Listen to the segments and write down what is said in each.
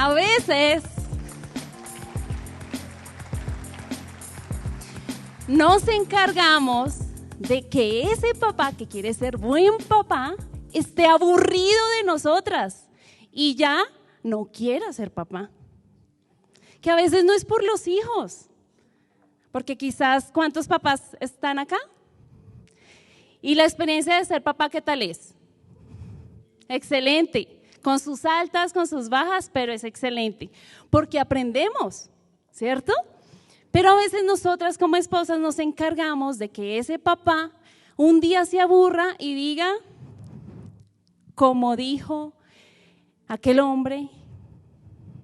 A veces nos encargamos de que ese papá que quiere ser buen papá esté aburrido de nosotras y ya no quiera ser papá. Que a veces no es por los hijos, porque quizás ¿cuántos papás están acá? Y la experiencia de ser papá, ¿qué tal es? Excelente, con sus altas, con sus bajas, pero es excelente, porque aprendemos, ¿cierto? Pero a veces nosotras como esposas nos encargamos de que ese papá un día se aburra y diga, como dijo aquel hombre,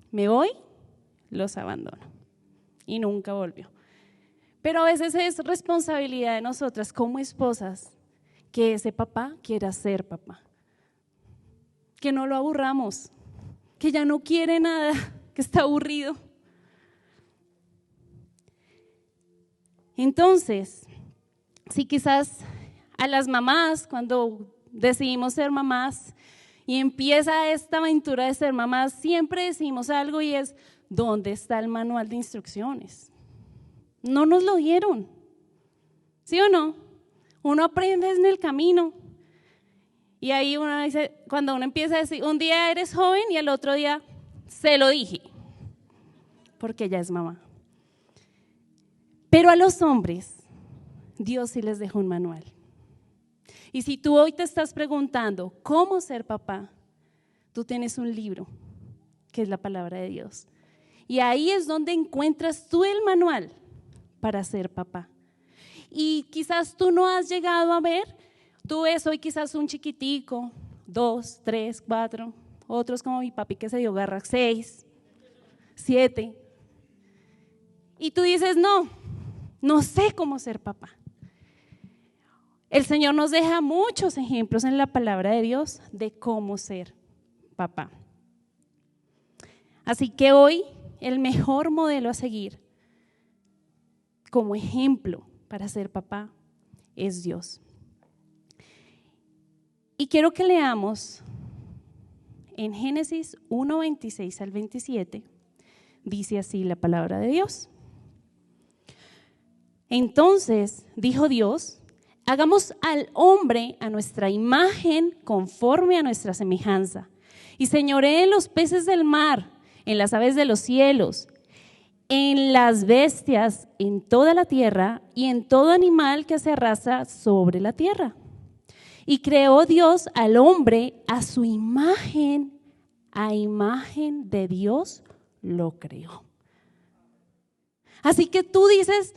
me voy, los abandono, y nunca volvió. Pero a veces es responsabilidad de nosotras como esposas que ese papá quiera ser papá, que no lo aburramos, que ya no quiere nada, que está aburrido. Entonces, si quizás a las mamás, cuando decidimos ser mamás y empieza esta aventura de ser mamás, siempre decimos algo y es, ¿dónde está el manual de instrucciones? No nos lo dieron, ¿sí o no? Uno aprende en el camino y ahí uno dice, cuando uno empieza a decir, un día eres joven y el otro día se lo dije, porque ya es mamá. Pero a los hombres, Dios sí les dejó un manual. Y si tú hoy te estás preguntando cómo ser papá, tú tienes un libro, que es la palabra de Dios. Y ahí es donde encuentras tú el manual para ser papá. Y quizás tú no has llegado a ver, tú ves hoy quizás un chiquitico, 2, 3, 4, otros como mi papi que se dio garra, 6, 7. Y tú dices, no sé cómo ser papá. El Señor nos deja muchos ejemplos en la palabra de Dios de cómo ser papá. Así que hoy el mejor modelo a seguir como ejemplo para ser papá es Dios. Y quiero que leamos en Génesis 1, 26 al 27, dice así la palabra de Dios. Entonces dijo Dios, hagamos al hombre a nuestra imagen conforme a nuestra semejanza y señoree en los peces del mar, en las aves de los cielos, en las bestias, en toda la tierra y en todo animal que se arrastra sobre la tierra. Y creó Dios al hombre a su imagen, a imagen de Dios lo creó. Así que tú dices,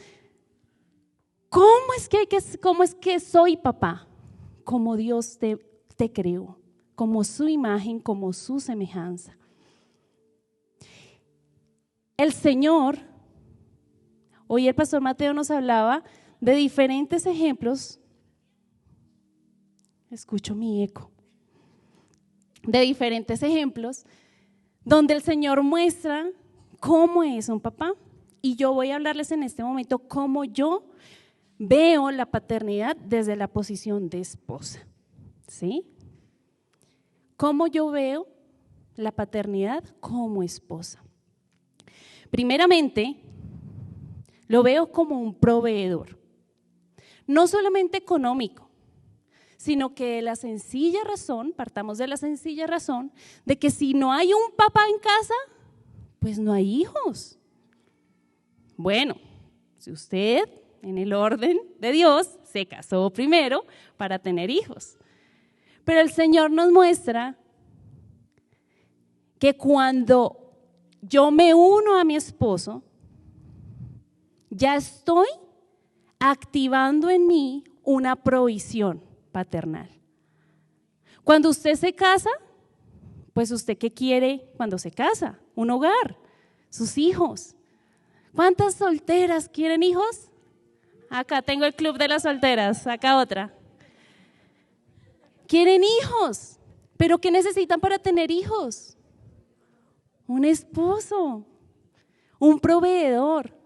¿cómo es que soy papá? Como Dios te creó, como su imagen, como su semejanza. El Señor, hoy el pastor Mateo nos hablaba de diferentes ejemplos, escucho mi eco, de diferentes ejemplos donde el Señor muestra cómo es un papá. Y yo voy a hablarles en este momento cómo yo veo la paternidad desde la posición de esposa, ¿sí? Cómo yo veo la paternidad como esposa. Primeramente, lo veo como un proveedor, no solamente económico, sino que de la sencilla razón, partamos de la sencilla razón, de que si no hay un papá en casa, pues no hay hijos. Bueno, si usted en el orden de Dios se casó primero para tener hijos, pero el Señor nos muestra que cuando yo me uno a mi esposo, ya estoy activando en mí una provisión paternal. Cuando usted se casa, pues usted ¿qué quiere cuando se casa? Un hogar, sus hijos. ¿Cuántas solteras quieren hijos? Acá tengo el club de las solteras, acá otra. Quieren hijos, pero ¿qué necesitan para tener hijos? Un esposo, un proveedor.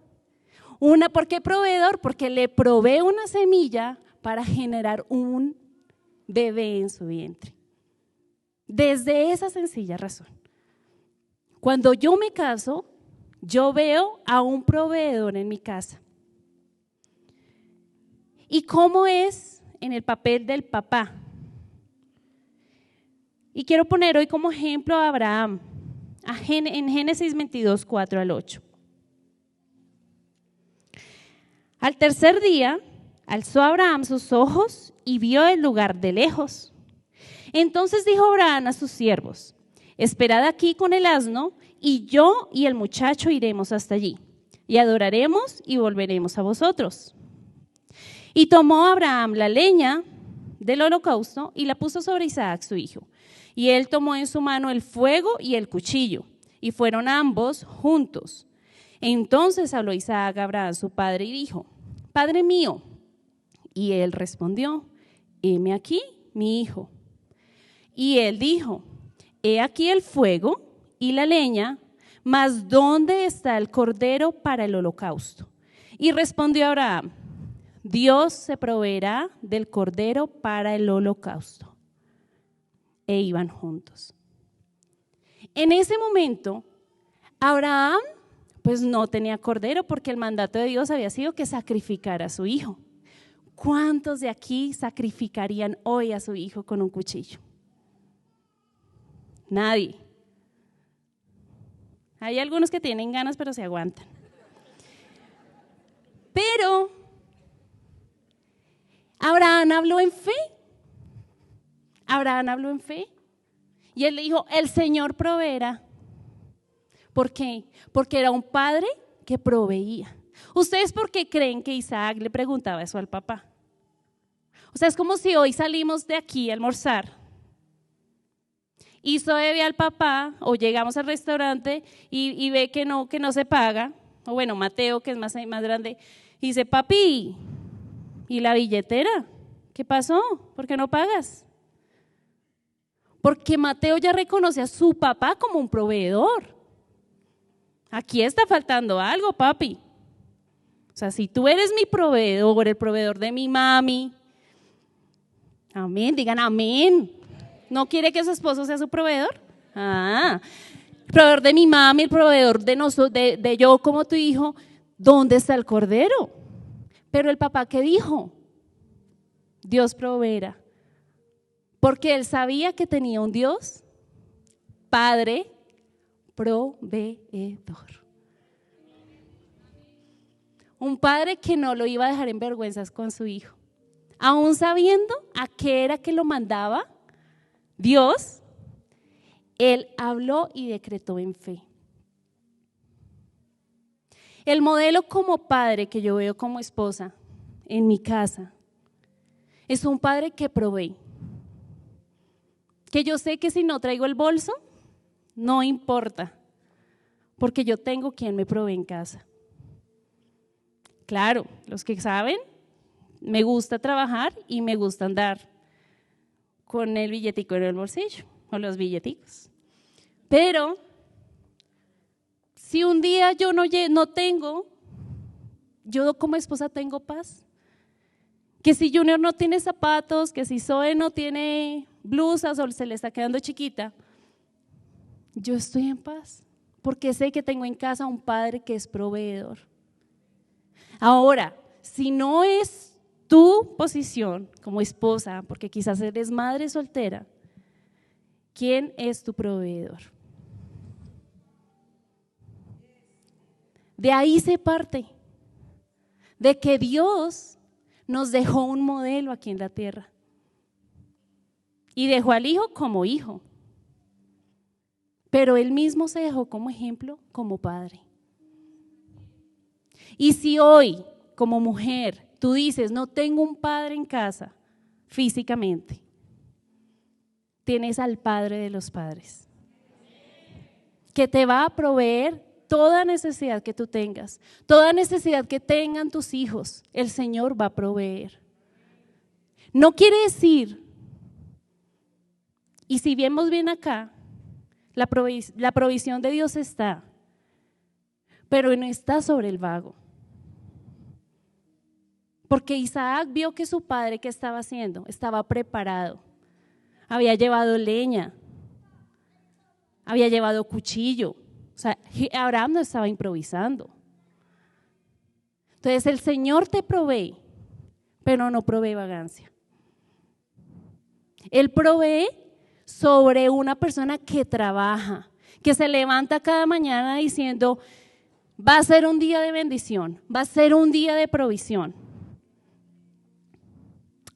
¿Por qué proveedor? Porque le provee una semilla para generar un bebé en su vientre. Desde esa sencilla razón. Cuando yo me caso, yo veo a un proveedor en mi casa. ¿Y cómo es en el papel del papá? Y quiero poner hoy como ejemplo a Abraham, en Génesis 22, 4 al 8. Al tercer día, alzó Abraham sus ojos y vio el lugar de lejos. Entonces dijo Abraham a sus siervos: esperad aquí con el asno, y yo y el muchacho iremos hasta allí, y adoraremos y volveremos a vosotros. Y tomó Abraham la leña del holocausto y la puso sobre Isaac su hijo. Y él tomó en su mano el fuego y el cuchillo, y fueron ambos juntos. Entonces habló Isaac a Abraham su padre y dijo: Padre mío. Y él respondió: heme aquí, mi hijo. Y él dijo: he aquí el fuego y la leña, mas ¿dónde está el cordero para el holocausto? Y respondió Abraham: Dios se proveerá del cordero para el holocausto. E iban juntos. En ese momento, Abraham pues no tenía cordero, porque el mandato de Dios había sido que sacrificara a su hijo. ¿Cuántos de aquí sacrificarían hoy a su hijo con un cuchillo? Nadie. Hay algunos que tienen ganas, pero se aguantan. Pero Abraham habló en fe. Abraham habló en fe. Y él le dijo: el Señor proveerá. ¿Por qué? Porque era un padre que proveía. ¿Ustedes por qué creen que Isaac le preguntaba eso al papá? O sea, es como si hoy salimos de aquí a almorzar y Zoe ve al papá, o llegamos al restaurante y ve que no se paga, o bueno, Mateo, que es más grande, y dice: papi, ¿y la billetera? ¿Qué pasó? ¿Por qué no pagas? Porque Mateo ya reconoce a su papá como un proveedor. Aquí está faltando algo, papi. O sea, si tú eres mi proveedor, el proveedor de mi mami, amén, digan amén. ¿No quiere que su esposo sea su proveedor? El proveedor de mi mami, el proveedor de nosotros, de yo como tu hijo. ¿Dónde está el cordero? Pero el papá, ¿qué dijo? Dios proveerá. Porque él sabía que tenía un Dios, Padre, proveedor. Un padre que no lo iba a dejar en vergüenzas con su hijo. Aún sabiendo a qué era que lo mandaba Dios, él habló y decretó en fe. El modelo como padre que yo veo como esposa en mi casa es un padre que provee. Que yo sé que si no traigo el bolso, no importa, porque yo tengo quien me provee en casa. Claro, los que saben, me gusta trabajar y me gusta andar con el billetico en el bolsillo, o los billeticos. Pero si un día yo no tengo, yo como esposa tengo paz. Que si Junior no tiene zapatos, que si Zoe no tiene blusas o se le está quedando chiquita, yo estoy en paz, porque sé que tengo en casa un padre que es proveedor. Ahora, si no es tu posición como esposa, porque quizás eres madre soltera, ¿quién es tu proveedor? De ahí se parte, de que Dios nos dejó un modelo aquí en la tierra y dejó al hijo como hijo, pero él mismo se dejó como ejemplo, como padre. Y si hoy, como mujer, tú dices: no tengo un padre en casa físicamente, tienes al Padre de los padres, que te va a proveer toda necesidad que tú tengas, toda necesidad que tengan tus hijos, el Señor va a proveer. No quiere decir, y si vemos bien acá, la provisión de Dios está, pero no está sobre el vago. Porque Isaac vio que su padre, ¿qué estaba haciendo? Estaba preparado, había llevado leña, había llevado cuchillo, O sea, Abraham no estaba improvisando. Entonces el Señor te provee, pero no provee vagancia. Él provee sobre una persona que trabaja, que se levanta cada mañana diciendo, va a ser un día de bendición, va a ser un día de provisión.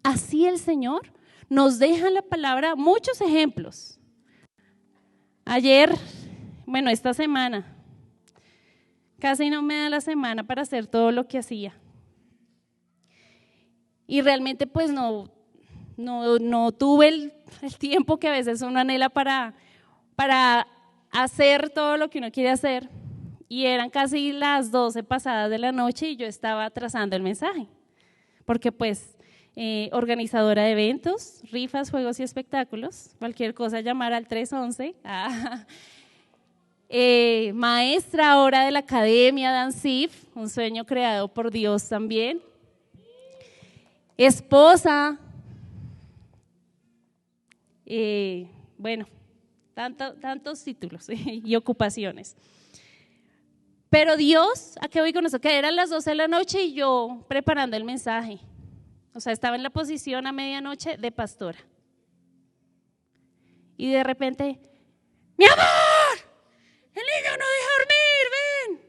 Así el Señor nos deja en la palabra muchos ejemplos. Ayer, bueno, esta semana, casi no me da la semana para hacer todo lo que hacía. Y realmente pues no tuve el tiempo que a veces uno anhela para hacer todo lo que uno quiere hacer. Y eran casi las 12 pasadas de la noche y yo estaba trazando el mensaje. Porque pues organizadora de eventos, rifas, juegos y espectáculos, cualquier cosa llamar al 311. Maestra ahora de la Academia DanceIF, un sueño creado por Dios también. Esposa, bueno, tantos títulos y ocupaciones. Pero Dios, ¿a qué voy con eso? Que eran las 12 de la noche y yo preparando el mensaje. O sea, estaba en la posición a medianoche de pastora. Y de repente, ¡mi amor! ¡El niño no deja dormir! ¡Ven!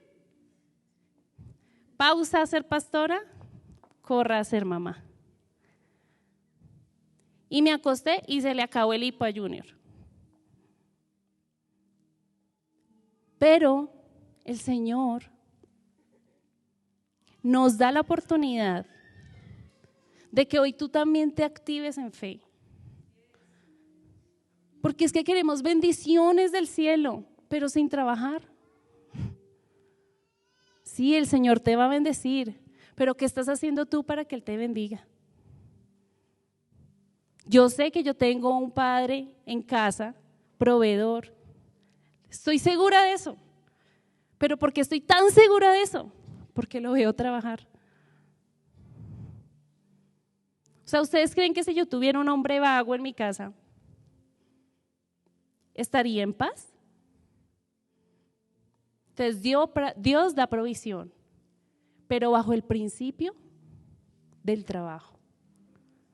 Pausa a ser pastora, corra a ser mamá. Y me acosté y se le acabó el hipo a Junior. Pero el Señor nos da la oportunidad de que hoy tú también te actives en fe. Porque es que queremos bendiciones del cielo, pero sin trabajar. Sí, el Señor te va a bendecir, pero ¿qué estás haciendo tú para que Él te bendiga? Yo sé que yo tengo un padre en casa, proveedor. Estoy segura de eso. ¿Pero por qué estoy tan segura de eso? Porque lo veo trabajar. O sea, ¿ustedes creen que si yo tuviera un hombre vago en mi casa, estaría en paz? Entonces Dios da provisión, pero bajo el principio del trabajo,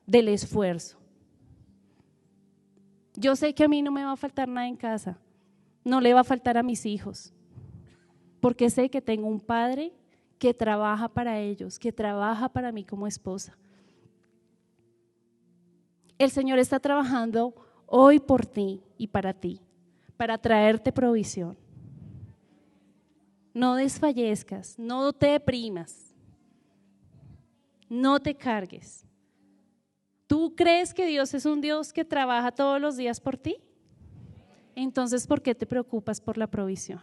del esfuerzo. Yo sé que a mí no me va a faltar nada en casa, no le va a faltar a mis hijos, porque sé que tengo un padre que trabaja para ellos, que trabaja para mí como esposa. El Señor está trabajando hoy por ti y para ti, para traerte provisión. No desfallezcas, no te deprimas, no te cargues. ¿Tú crees que Dios es un Dios que trabaja todos los días por ti? Entonces, ¿por qué te preocupas por la provisión?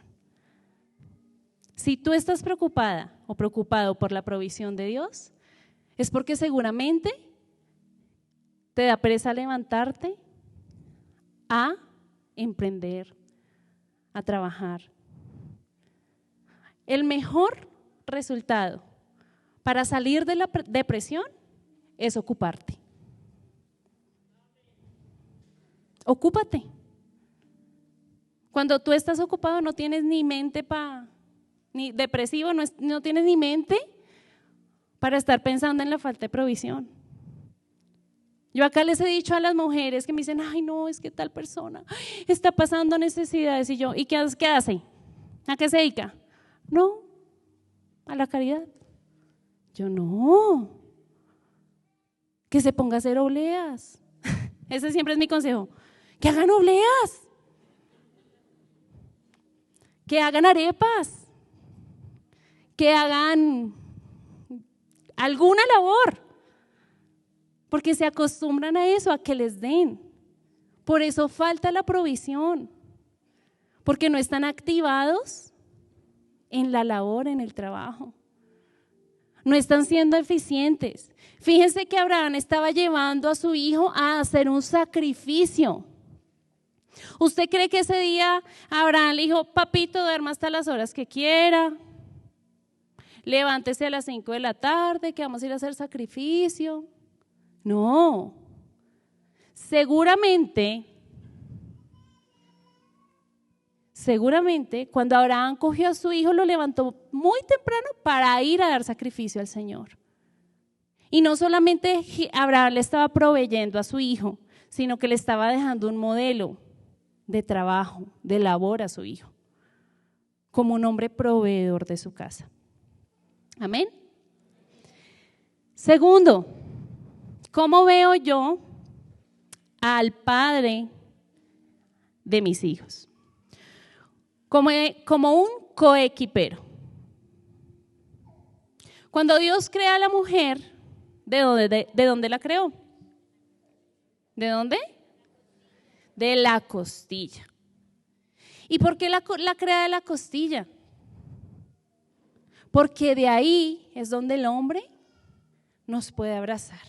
Si tú estás preocupada o preocupado por la provisión de Dios, es porque seguramente te da pereza levantarte a emprender, a trabajar. El mejor resultado para salir de la depresión es ocuparte. Ocúpate. Cuando tú estás ocupado no tienes ni mente ni depresivo, no tienes ni mente para estar pensando en la falta de provisión. Yo acá les he dicho a las mujeres que me dicen, ay no, es que tal persona está pasando necesidades, y yo, ¿y qué hace? ¿A qué se dedica? No, a la caridad. Yo no, que se ponga a hacer obleas. Ese siempre es mi consejo, que hagan obleas, que hagan arepas, que hagan alguna labor. Porque se acostumbran a eso, a que les den. Por eso falta la provisión, porque no están activados en la labor, en el trabajo. No están siendo eficientes. Fíjense que Abraham estaba llevando a su hijo a hacer un sacrificio. ¿Usted cree que ese día Abraham le dijo, papito, duerma hasta las horas que quiera, levántese a las 5 de la tarde, que vamos a ir a hacer sacrificio? No, seguramente seguramente cuando Abraham cogió a su hijo, lo levantó muy temprano para ir a dar sacrificio al Señor. Y no solamente Abraham le estaba proveyendo a su hijo, sino que le estaba dejando un modelo de trabajo, de labor a su hijo, como un hombre proveedor de su casa. Amén. Segundo, ¿cómo veo yo al padre de mis hijos? Como un coequipero. Cuando Dios crea a la mujer, ¿de dónde la creó? ¿De dónde? De la costilla. ¿Y por qué la crea de la costilla? Porque de ahí es donde el hombre nos puede abrazar.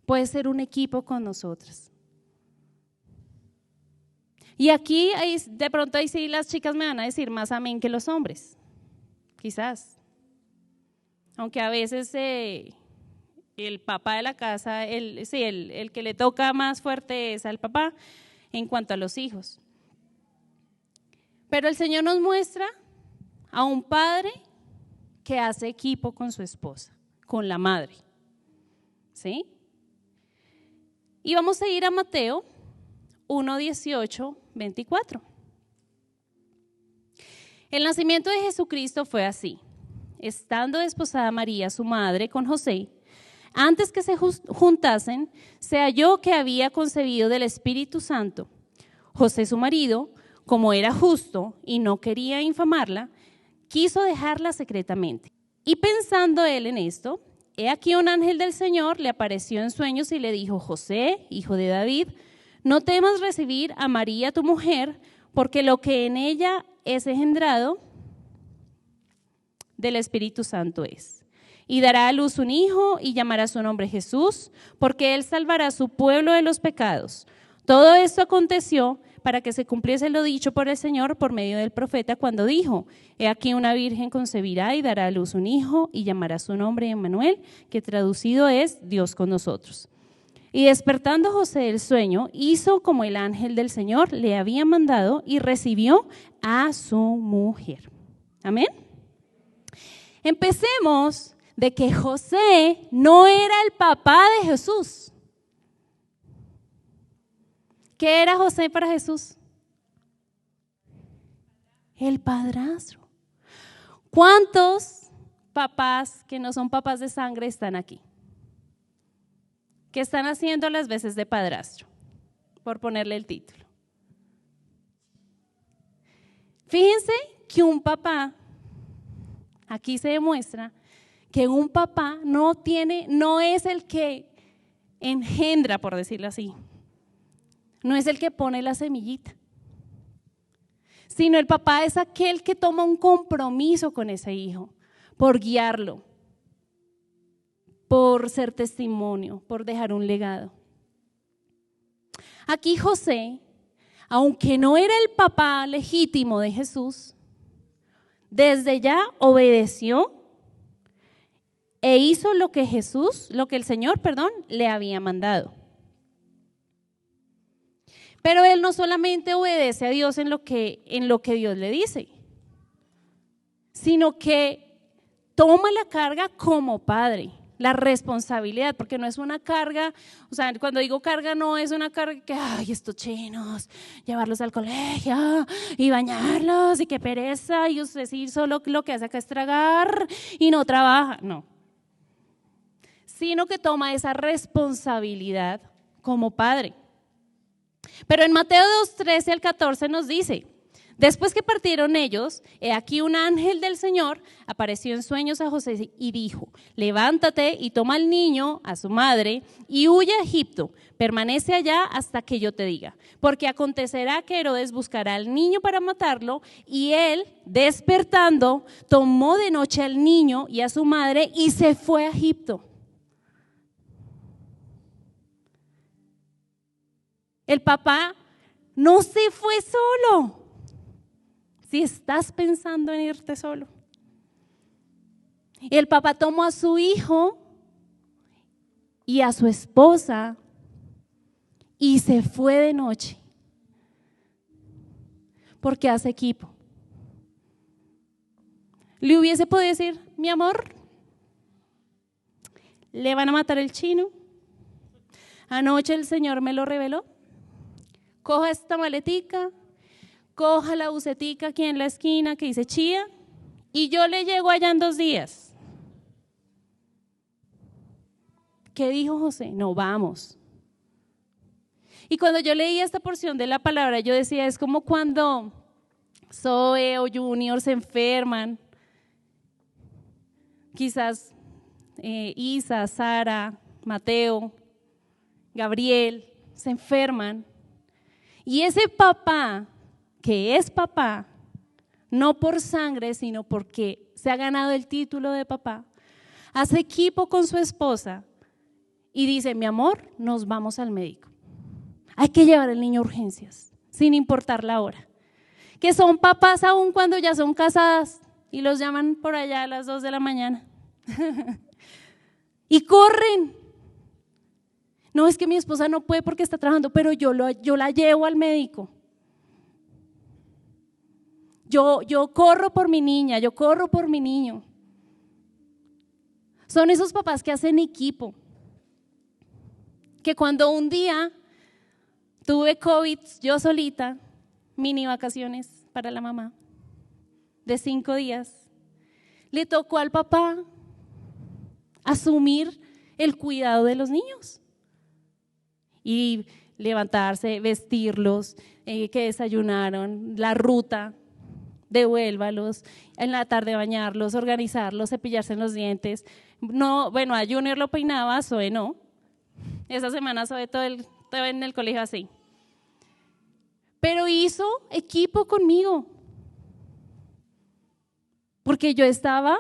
Puede ser un equipo con nosotras. Y aquí de pronto ahí sí las chicas me van a decir más amén que los hombres, quizás. Aunque a veces el papá de la casa, el que le toca más fuerte es al papá en cuanto a los hijos. Pero el Señor nos muestra a un padre que hace equipo con su esposa, con la madre. ¿Sí? Y vamos a ir a Mateo 1, 18, 24. El nacimiento de Jesucristo fue así. Estando desposada María, su madre, con José, antes que se juntasen, se halló que había concebido del Espíritu Santo. José, su marido, como era justo y no quería infamarla, quiso dejarla secretamente. Y pensando él en esto, he aquí un ángel del Señor le apareció en sueños y le dijo: José, hijo de David, no temas recibir a María tu mujer, porque lo que en ella es engendrado del Espíritu Santo es. Y dará a luz un hijo y llamará su nombre Jesús, porque él salvará a su pueblo de los pecados. Todo esto aconteció para que se cumpliese lo dicho por el Señor por medio del profeta cuando dijo: he aquí una virgen concebirá y dará a luz un hijo y llamará su nombre Emmanuel, que traducido es Dios con nosotros. Y despertando José del sueño, hizo como el ángel del Señor le había mandado y recibió a su mujer. Amén. Empecemos de que José no era el papá de Jesús. ¿Qué era José para Jesús? El padrastro. ¿Cuántos papás que no son papás de sangre están aquí? Que están haciendo las veces de padrastro, por ponerle el título. Fíjense que un papá, aquí se demuestra que un papá no es el que engendra, por decirlo así, no es el que pone la semillita, sino el papá es aquel que toma un compromiso con ese hijo, por guiarlo, por ser testimonio, por dejar un legado. Aquí José, aunque no era el papá legítimo de Jesús, desde ya obedeció e hizo lo que el Señor, le había mandado. Pero él no solamente obedece a Dios en lo que Dios le dice, sino que toma la carga como padre, la responsabilidad, porque no es una carga, o sea, cuando digo carga no es una carga que, ay, estos chinos, llevarlos al colegio y bañarlos y qué pereza, y usted sí solo lo que hace acá es tragar y no trabaja, no. Sino que toma esa responsabilidad como padre. Pero en Mateo 2, 13 al 14 nos dice: después que partieron ellos, he aquí un ángel del Señor apareció en sueños a José y dijo: levántate y toma al niño, a su madre, y huye a Egipto, permanece allá hasta que yo te diga, porque acontecerá que Herodes buscará al niño para matarlo, y él, despertando, tomó de noche al niño y a su madre y se fue a Egipto. El papá no se fue solo. Si estás pensando en irte solo. El papá tomó a su hijo y a su esposa y se fue de noche. porque hace equipo. Le hubiese podido decir, mi amor, le van a matar el chino. Anoche el Señor me lo reveló. Coja esta maletica, coja la bucetica aquí en la esquina que dice Chía y yo le llego allá en 2 días. ¿Qué dijo José? No, vamos. Y cuando yo leía esta porción de la palabra, yo decía, es como cuando Zoe o Junior se enferman, quizás Isa, Sara, Mateo, Gabriel, se enferman. Y ese papá, que es papá, no por sangre, sino porque se ha ganado el título de papá, hace equipo con su esposa y dice, mi amor, nos vamos al médico. Hay que llevar al niño a urgencias, sin importar la hora. Que son papás aún cuando ya son casadas y los llaman por allá a las 2 de la mañana. Y corren. No, es que mi esposa no puede porque está trabajando, pero yo la llevo al médico. Yo corro por mi niña, yo corro por mi niño. Son esos papás que hacen equipo. Que cuando un día tuve COVID yo solita, mini vacaciones para la mamá, de 5 días, le tocó al papá asumir el cuidado de los niños. Y levantarse, vestirlos, que desayunaron, la ruta, devuélvalos, en la tarde bañarlos, organizarlos, cepillarse en los dientes. No, bueno, a Junior lo peinaba, a Zoe no. Esa semana Zoe todo en el colegio así. Pero hizo equipo conmigo, porque yo estaba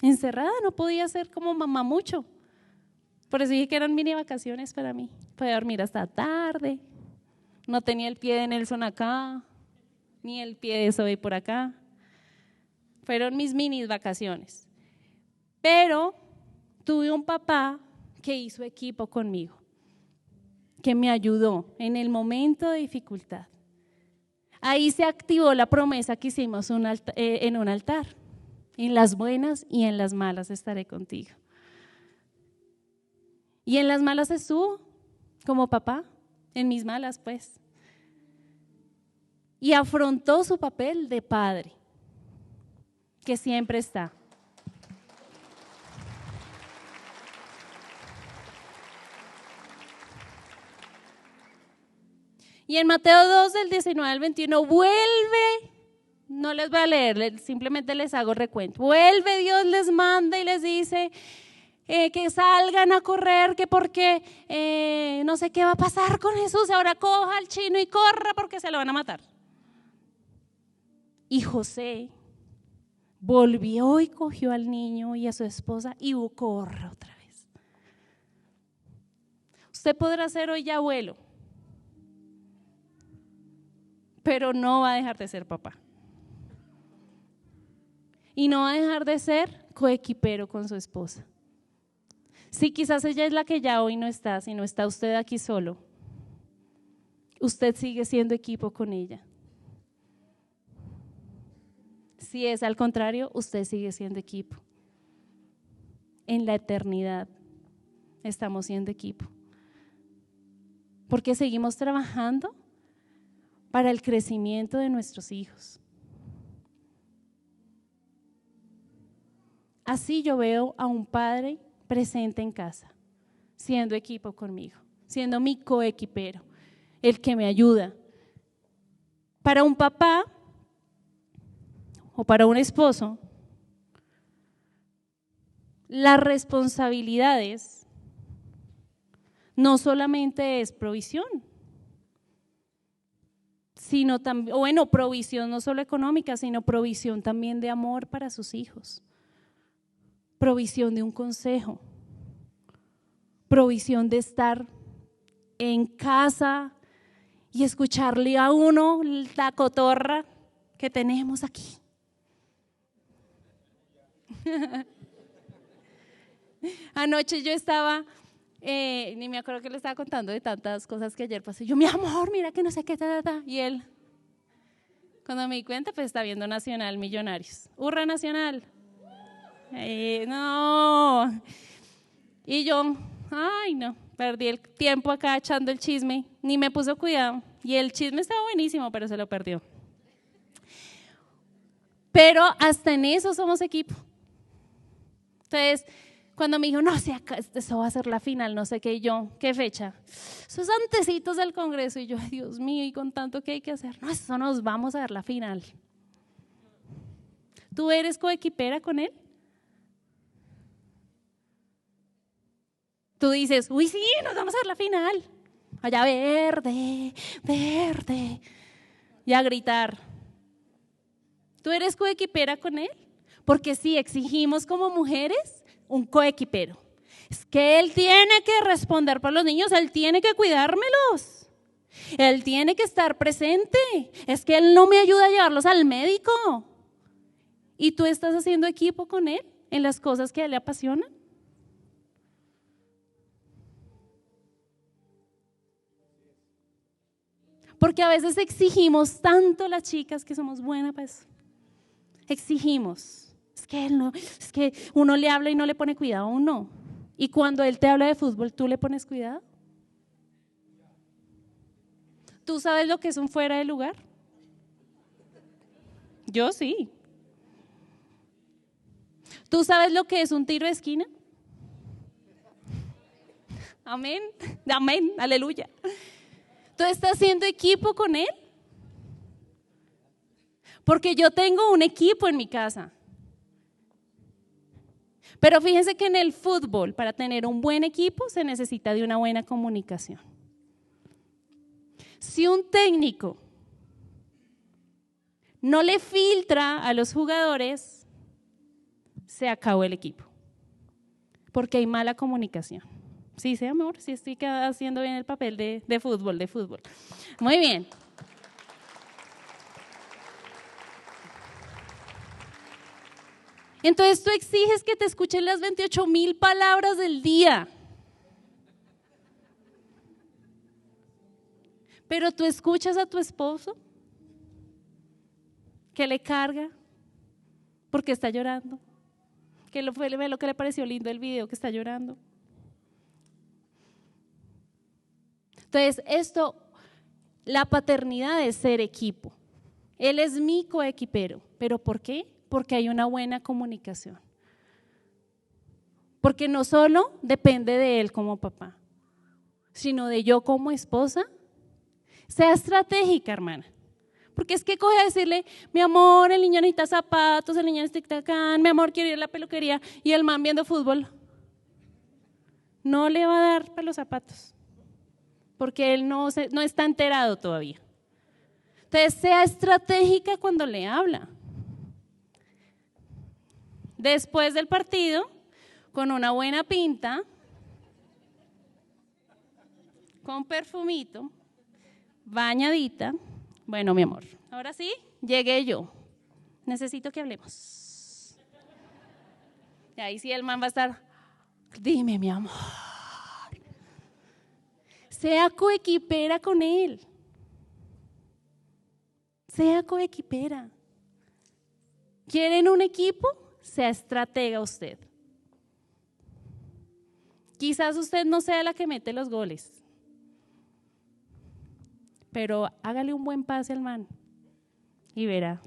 encerrada, no podía ser como mamá mucho. Por eso dije que eran mini vacaciones para mí. Podía dormir hasta tarde. No tenía el pie de Nelson acá, ni el pie de Zoe por acá. Fueron mis mini vacaciones. Pero tuve un papá que hizo equipo conmigo, que me ayudó en el momento de dificultad. Ahí se activó la promesa que hicimos en un altar. En las buenas y en las malas estaré contigo. Y en las malas estuvo como papá, en mis malas pues. Y afrontó su papel de padre, que siempre está. Y en Mateo 2, del 19 al 21, vuelve, no les voy a leer, simplemente les hago recuento. Vuelve, Dios les manda y les dice que salgan a correr, que porque no sé qué va a pasar con Jesús, ahora coja al chino y corra porque se lo van a matar. Y José volvió y cogió al niño y a su esposa y corre otra vez. Usted podrá ser hoy ya abuelo, pero no va a dejar de ser papá. Y no va a dejar de ser coequipero con su esposa. Sí, quizás ella es la que ya hoy no está, si no está usted aquí solo, usted sigue siendo equipo con ella. Si es al contrario, usted sigue siendo equipo. En la eternidad estamos siendo equipo. Porque seguimos trabajando para el crecimiento de nuestros hijos. Así yo veo a un padre presente en casa, siendo equipo conmigo, siendo mi coequipero, el que me ayuda. Para un papá o para un esposo, las responsabilidades no solamente es provisión, sino también, bueno, provisión no solo económica, sino provisión también de amor para sus hijos, provisión de un consejo, provisión de estar en casa y escucharle a uno la cotorra que tenemos aquí. Anoche yo estaba, ni me acuerdo que le estaba contando de tantas cosas que ayer pasé. Yo, mi amor, mira que no sé qué, y él, Cuando me di cuenta, pues está viendo Nacional Millonarios. ¡Hurra Nacional! No. Y yo, ay no, perdí el tiempo acá echando el chisme, ni me puso cuidado. Y el chisme estaba buenísimo, pero se lo perdió. Pero hasta en eso somos equipo. Entonces, cuando me dijo, no, si acá, eso va a ser la final, no sé qué, y yo, ¿qué fecha? Esos antecitos del Congreso, y yo, ay, Dios mío, y con tanto que hay que hacer, no, eso nos vamos a ver la final. ¿Tú eres coequipera con él? Tú dices, uy, sí, nos vamos a ver la final. Allá verde, verde, y a gritar. ¿Tú eres coequipera con él? Porque sí, exigimos como mujeres un coequipero. Es que él tiene que responder por los niños, él tiene que cuidármelos, él tiene que estar presente. Es que él no me ayuda a llevarlos al médico. ¿Y tú estás haciendo equipo con él en las cosas que a él le apasionan? Porque a veces exigimos tanto las chicas que somos buenas para eso. Exigimos. Es que uno le habla y no le pone cuidado a uno. Y cuando él te habla de fútbol, ¿tú le pones cuidado? ¿Tú sabes lo que es un fuera de lugar? Yo sí. ¿Tú sabes lo que es un tiro de esquina? Amén, amén, aleluya. ¿Tú estás haciendo equipo con él? Porque yo tengo un equipo en mi casa. Pero fíjense que en el fútbol, para tener un buen equipo, se necesita de una buena comunicación. Si un técnico no le filtra a los jugadores, se acabó el equipo. Porque hay mala comunicación. Sí, sí, amor, sí estoy haciendo bien el papel de fútbol, de fútbol. Muy bien. Entonces tú exiges que te escuchen las 28,000 palabras del día. Pero tú escuchas a tu esposo que le carga porque está llorando, que ve lo que le pareció lindo el video, que está llorando. Entonces la paternidad es ser equipo. Él es mi coequipero. ¿Pero por qué? Porque hay una buena comunicación. Porque no solo depende de él como papá, sino de yo como esposa. Sea estratégica, hermana. Porque es que coge a decirle, mi amor, el niño necesita zapatos, el niño necesita acá, mi amor, quiere ir a la peluquería, y el man viendo fútbol. No le va a dar para los zapatos, porque él no está enterado todavía. Entonces, sea estratégica cuando le habla. Después del partido, con una buena pinta, con perfumito, bañadita. Bueno, mi amor, ahora sí, llegué yo. Necesito que hablemos. Y ahí sí el man va a estar, dime, mi amor. Sea coequipera con él. Sea coequipera. ¿Quieren un equipo? Sea estratega usted. Quizás usted no sea la que mete los goles, pero hágale un buen pase al man y verá.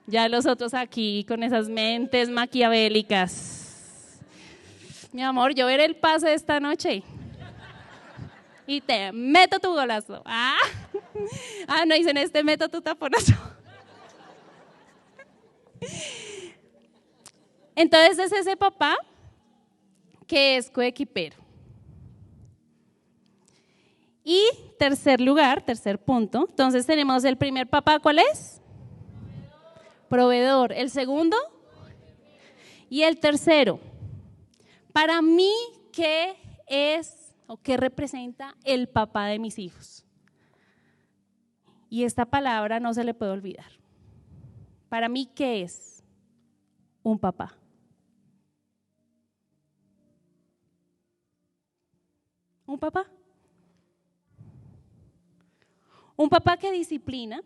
Ya los otros aquí con esas mentes maquiavélicas. Mi amor, yo veré el pase de esta noche y te meto tu golazo. No dicen meto tu taponazo. Entonces es ese papá que es coequipero. Y tercer punto, entonces tenemos el primer papá, ¿cuál es? Proveedor. El segundo y el tercero. Para mí, ¿qué es o qué representa el papá de mis hijos? Y esta palabra no se le puede olvidar. Para mí, ¿qué es un papá? ¿Un papá? Un papá que disciplina,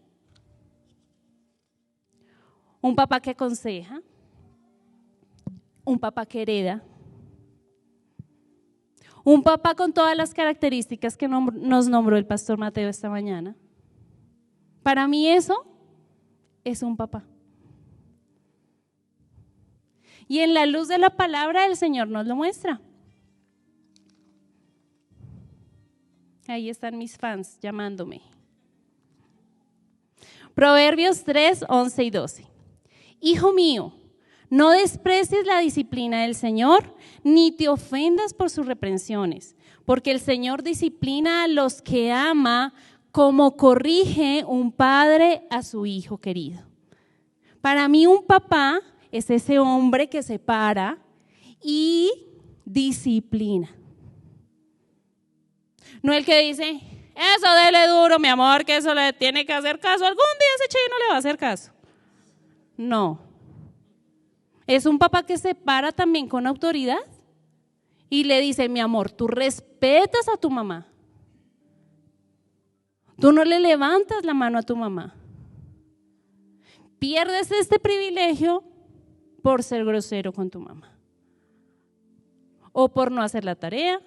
un papá que aconseja, un papá que hereda, un papá con todas las características que nos nombró el pastor Mateo esta mañana. Para mí eso es un papá. Y en la luz de la palabra el Señor nos lo muestra. Ahí están mis fans llamándome. Proverbios 3, 11 y 12. Hijo mío, no desprecies la disciplina del Señor, ni te ofendas por sus reprensiones, porque el Señor disciplina a los que ama, como corrige un padre a su hijo querido. Para mí un papá es ese hombre que se para y disciplina. No el que dice, eso dele duro, mi amor, que eso le tiene que hacer caso. Algún día ese chino le va a hacer caso. No. Es un papá que se para también con autoridad y le dice, mi amor, tú respetas a tu mamá. Tú no le levantas la mano a tu mamá. Pierdes este privilegio por ser grosero con tu mamá. O por no hacer la tarea.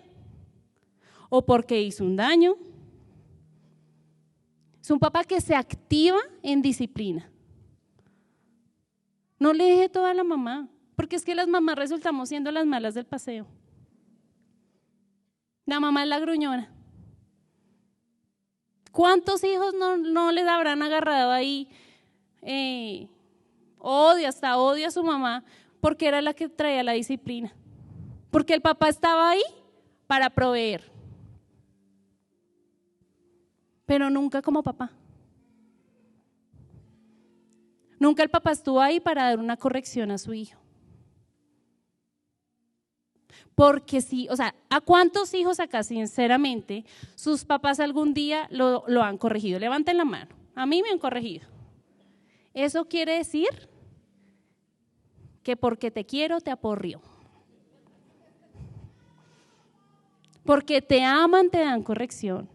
O porque hizo un daño. Es un papá que se activa en disciplina. No le deje todo a la mamá, porque es que las mamás resultamos siendo las malas del paseo. La mamá es la gruñona. ¿Cuántos hijos no les habrán agarrado ahí? Hasta odia a su mamá porque era la que traía la disciplina. Porque el papá estaba ahí para proveer. Pero nunca como papá. Nunca el papá estuvo ahí para dar una corrección a su hijo. Porque sí, o sea, ¿a cuántos hijos acá sinceramente sus papás algún día lo han corregido? Levanten la mano. A mí me han corregido. Eso quiere decir que porque te quiero te aporrio. Porque te aman te dan corrección.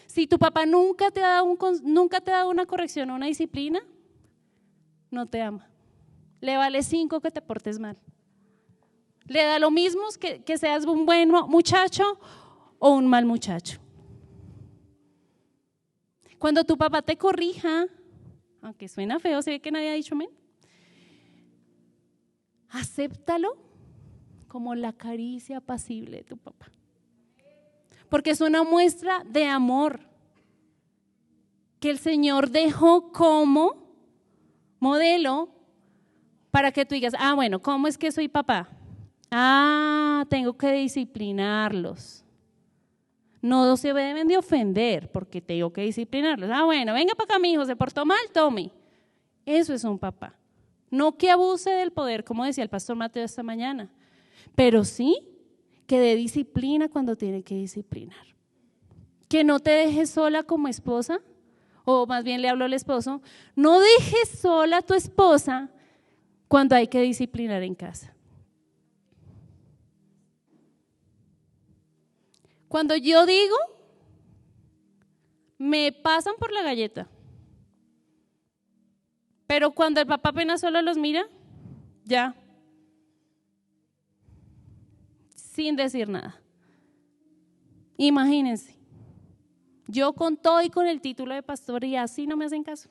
Si tu papá nunca te ha dado una corrección o una disciplina, no te ama. Le vale 5 que te portes mal. Le da lo mismo que seas un buen muchacho o un mal muchacho. Cuando tu papá te corrija, aunque suena feo, se ve que nadie ha dicho amén, acéptalo como la caricia apacible de tu papá. Porque es una muestra de amor que el Señor dejó como modelo para que tú digas, bueno, ¿cómo es que soy papá? Tengo que disciplinarlos. No se deben de ofender porque tengo que disciplinarlos. Bueno, venga para acá mi hijo, se portó mal, tome. Eso es un papá. No que abuse del poder, como decía el pastor Mateo esta mañana, pero sí que dé disciplina cuando tiene que disciplinar. Que no te dejes sola como esposa, o más bien le hablo al esposo, no dejes sola a tu esposa cuando hay que disciplinar en casa. Cuando yo digo, me pasan por la galleta. Pero cuando el papá apenas solo los mira, ya, sin decir nada. Imagínense, yo con todo y con el título de pastor y así no me hacen caso.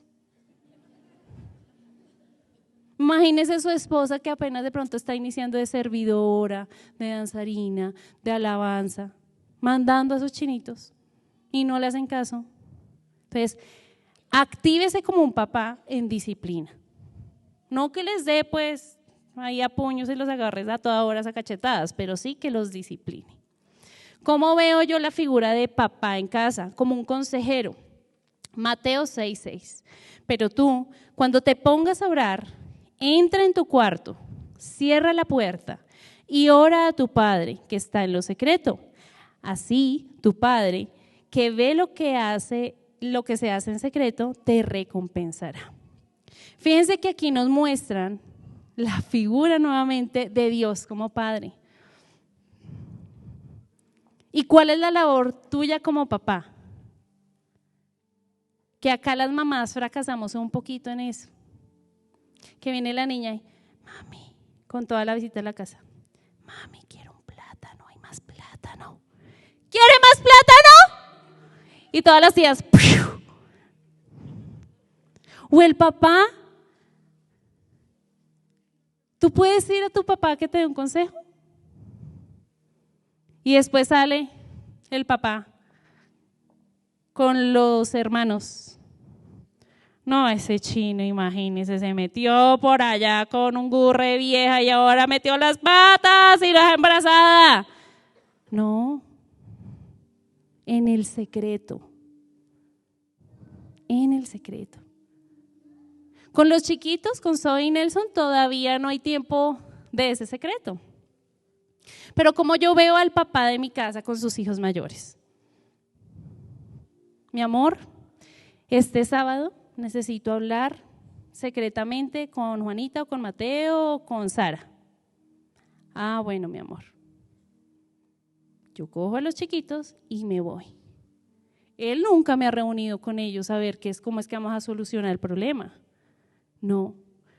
Imagínese su esposa que apenas de pronto está iniciando de servidora, de danzarina, de alabanza, mandando a sus chinitos y no le hacen caso. Entonces, actívese como un papá en disciplina. No que les dé pues ahí a puños y los agarres a toda hora a cachetadas, pero sí que los discipline. ¿Cómo veo yo la figura de papá en casa? Como un consejero. Mateo 6:6. Pero tú, cuando te pongas a orar, entra en tu cuarto, cierra la puerta y ora a tu Padre que está en lo secreto. Así, tu Padre, que ve lo que se hace en secreto, te recompensará. Fíjense que aquí nos muestran la figura nuevamente de Dios como Padre. ¿Y cuál es la labor tuya como papá? que acá las mamás fracasamos un poquito en eso. Que viene la niña y, mami, con toda la visita a la casa, mami, quiero un plátano, hay más plátano. ¿Quiere más plátano? Y todas las tías, ¡piu! O el papá, tú puedes ir a tu papá que te dé un consejo. Y después sale el papá con los hermanos. No, ese chino, imagínese, se metió por allá con un gurre vieja y ahora metió las patas y la embarazada. No, en el secreto. En el secreto. Con los chiquitos, con Zoe y Nelson, todavía no hay tiempo de ese secreto. Pero como yo veo al papá de mi casa con sus hijos mayores. Mi amor, este sábado necesito hablar secretamente con Juanita o con Mateo o con Sara. Ah, bueno, mi amor. Yo cojo a los chiquitos y me voy. Él nunca me ha reunido con ellos a ver cómo es que vamos a solucionar el problema. No,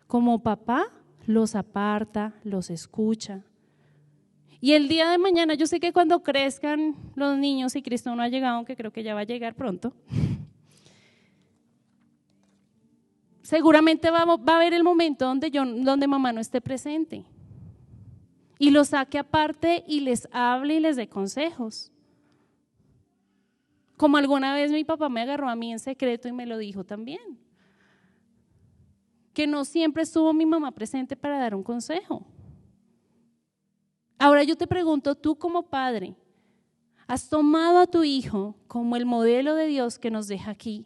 como papá los aparta, los escucha. Y el día de mañana, yo sé que cuando crezcan los niños y Cristo no ha llegado, aunque creo que ya va a llegar pronto, seguramente va a haber el momento donde mamá no esté presente y los saque aparte y les hable y les dé consejos. Como alguna vez mi papá me agarró a mí en secreto y me lo dijo también, que no siempre estuvo mi mamá presente para dar un consejo. Ahora yo te pregunto, tú como padre, ¿has tomado a tu hijo como el modelo de Dios que nos deja aquí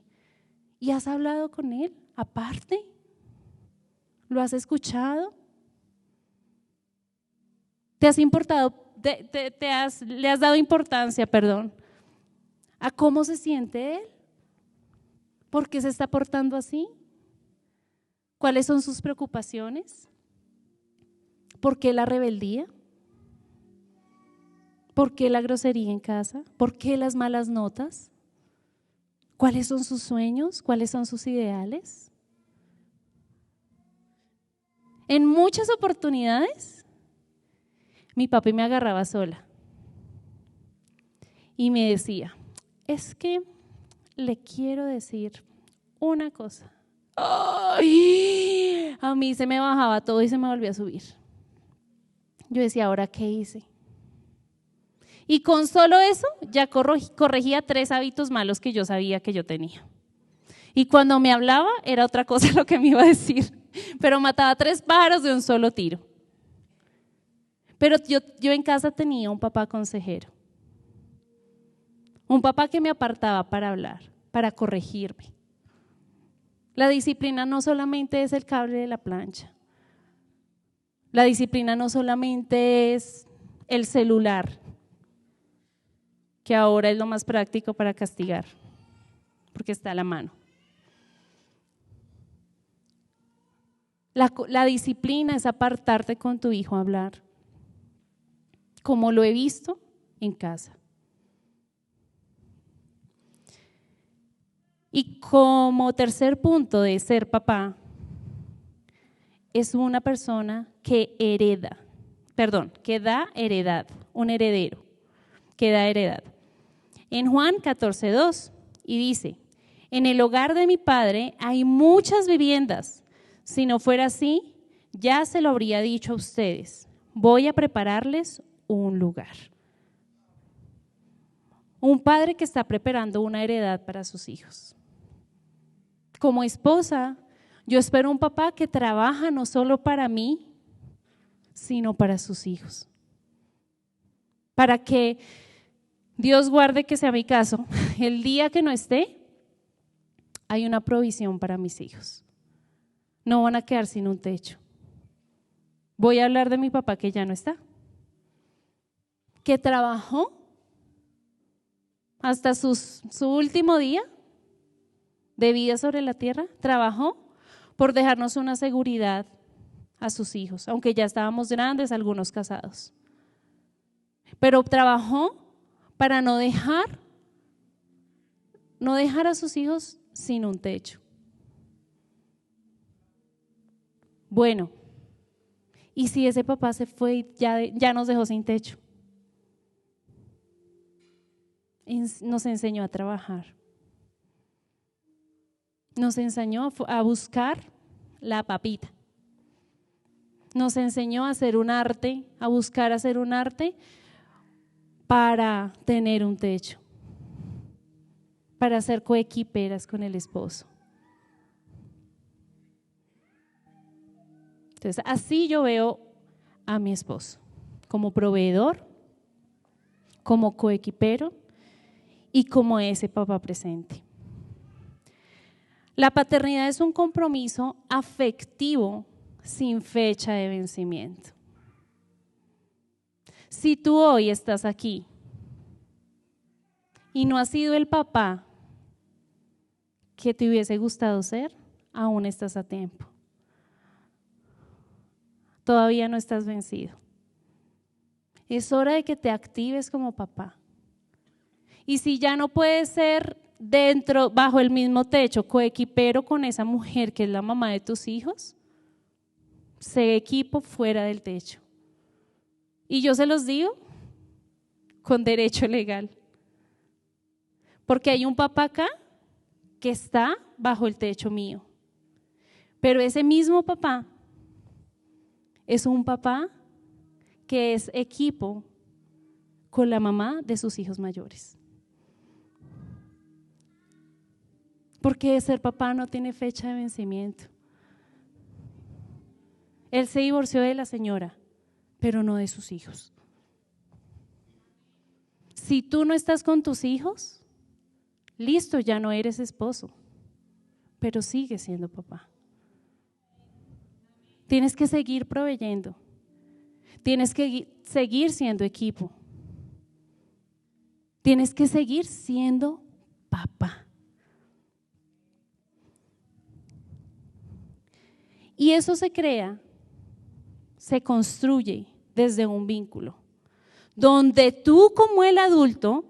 y has hablado con él aparte? ¿Lo has escuchado? ¿Le has dado importancia, a cómo se siente él? ¿Por qué se está portando así? ¿Cuáles son sus preocupaciones? ¿Por qué la rebeldía? ¿Por qué la grosería en casa? ¿Por qué las malas notas? ¿Cuáles son sus sueños? ¿Cuáles son sus ideales? En muchas oportunidades, mi papi me agarraba sola y me decía, es que le quiero decir una cosa. ¡Ay! A mí se me bajaba todo y se me volvía a subir. Yo decía, ¿ahora qué hice? Y con solo eso ya corregía 3 hábitos malos que yo sabía que yo tenía. Y cuando me hablaba era otra cosa lo que me iba a decir, pero mataba 3 pájaros de un solo tiro. Pero yo en casa tenía un papá consejero, un papá que me apartaba para hablar, para corregirme. La disciplina no solamente es el cable de la plancha, la disciplina no solamente es el celular, que ahora es lo más práctico para castigar, porque está a la mano. La disciplina es apartarte con tu hijo a hablar, como lo he visto en casa. Y como tercer punto de ser papá, es una persona que da heredad, un heredero, que da heredad. En Juan 14:2, y dice, en el hogar de mi padre hay muchas viviendas, si no fuera así, ya se lo habría dicho a ustedes, voy a prepararles un lugar. Un padre que está preparando una heredad para sus hijos. Como esposa, yo espero un papá que trabaja no solo para mí, sino para sus hijos. Para que Dios guarde que sea mi caso, el día que no esté, hay una provisión para mis hijos. No van a quedar sin un techo. Voy a hablar de mi papá que ya no está, que trabajó hasta su último día de vida sobre la tierra, trabajó por dejarnos una seguridad a sus hijos, aunque ya estábamos grandes, algunos casados. Pero trabajó para no dejar no dejar a sus hijos sin un techo. Bueno, ¿y si ese papá se fue y ya nos dejó sin techo? Nos enseñó a trabajar. Nos enseñó a buscar la papita. Nos enseñó a hacer un arte, a buscar hacer un arte para tener un techo, para ser coequiperas con el esposo. Entonces, así yo veo a mi esposo, como proveedor, como coequipero y como ese papá presente. La paternidad es un compromiso afectivo sin fecha de vencimiento. Si tú hoy estás aquí y no has sido el papá que te hubiese gustado ser, aún estás a tiempo. Todavía no estás vencido. Es hora de que te actives como papá. Y si ya no puedes ser bajo el mismo techo, coequipero con esa mujer que es la mamá de tus hijos, sé equipo fuera del techo. Y yo se los digo con derecho legal. Porque hay un papá acá que está bajo el techo mío. Pero ese mismo papá es un papá que es equipo con la mamá de sus hijos mayores. Porque ser papá no tiene fecha de vencimiento. Él se divorció de la señora, pero no de sus hijos. Si tú no estás con tus hijos, listo, ya no eres esposo, pero sigues siendo papá. Tienes que seguir proveyendo. Tienes que seguir siendo equipo. Tienes que seguir siendo papá. Y eso se crea, se construye desde un vínculo, donde tú como el adulto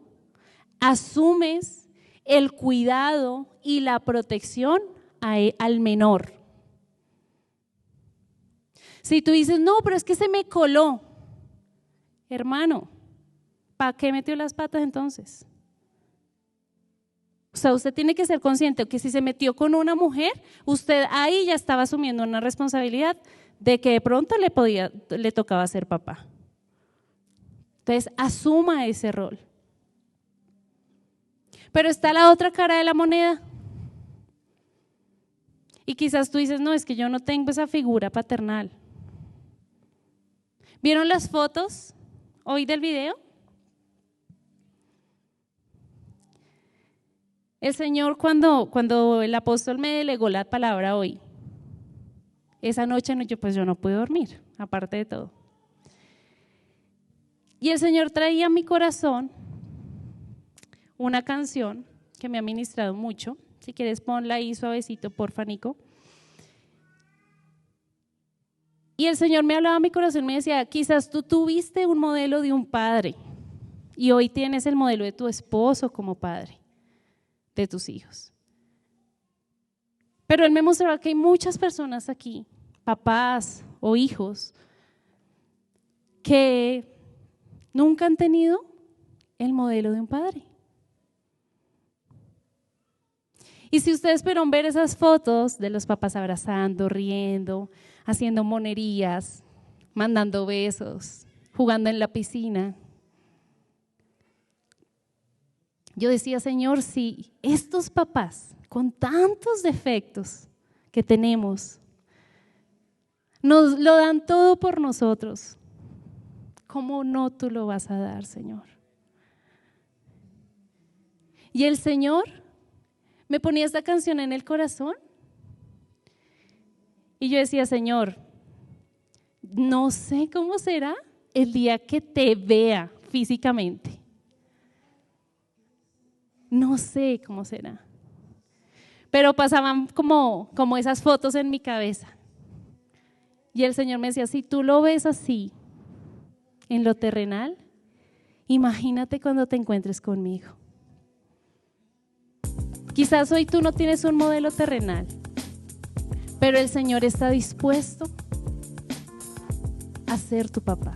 asumes el cuidado y la protección al menor. Si tú dices, no, pero es que se me coló, hermano, ¿para qué metió las patas entonces? O sea, usted tiene que ser consciente que si se metió con una mujer, usted ahí ya estaba asumiendo una responsabilidad de que de pronto le tocaba ser papá. Entonces, asuma ese rol. Pero está la otra cara de la moneda. Y quizás tú dices, no, es que yo no tengo esa figura paternal. ¿Vieron las fotos hoy del video? El Señor cuando el apóstol me delegó la palabra hoy, esa noche yo no pude dormir, aparte de todo. Y el Señor traía a mi corazón una canción que me ha ministrado mucho. Si quieres ponla ahí suavecito, porfa, Nico. Y el Señor me hablaba a mi corazón y me decía, quizás tú tuviste un modelo de un padre y hoy tienes el modelo de tu esposo como padre de tus hijos. Pero Él me mostraba que hay muchas personas aquí, papás o hijos, que nunca han tenido el modelo de un padre. Y si ustedes pudieron ver esas fotos de los papás abrazando, riendo, haciendo monerías, mandando besos, jugando en la piscina, yo decía, Señor, si estos papás con tantos defectos que tenemos nos lo dan todo por nosotros, ¿cómo no tú lo vas a dar, Señor? Y el Señor me ponía esta canción en el corazón y yo decía, Señor, no sé cómo será el día que te vea físicamente. No sé cómo será. Pero pasaban como esas fotos en mi cabeza. Y el Señor me decía, si tú lo ves así, en lo terrenal, imagínate cuando te encuentres conmigo. Quizás hoy tú no tienes un modelo terrenal, pero el Señor está dispuesto a ser tu papá.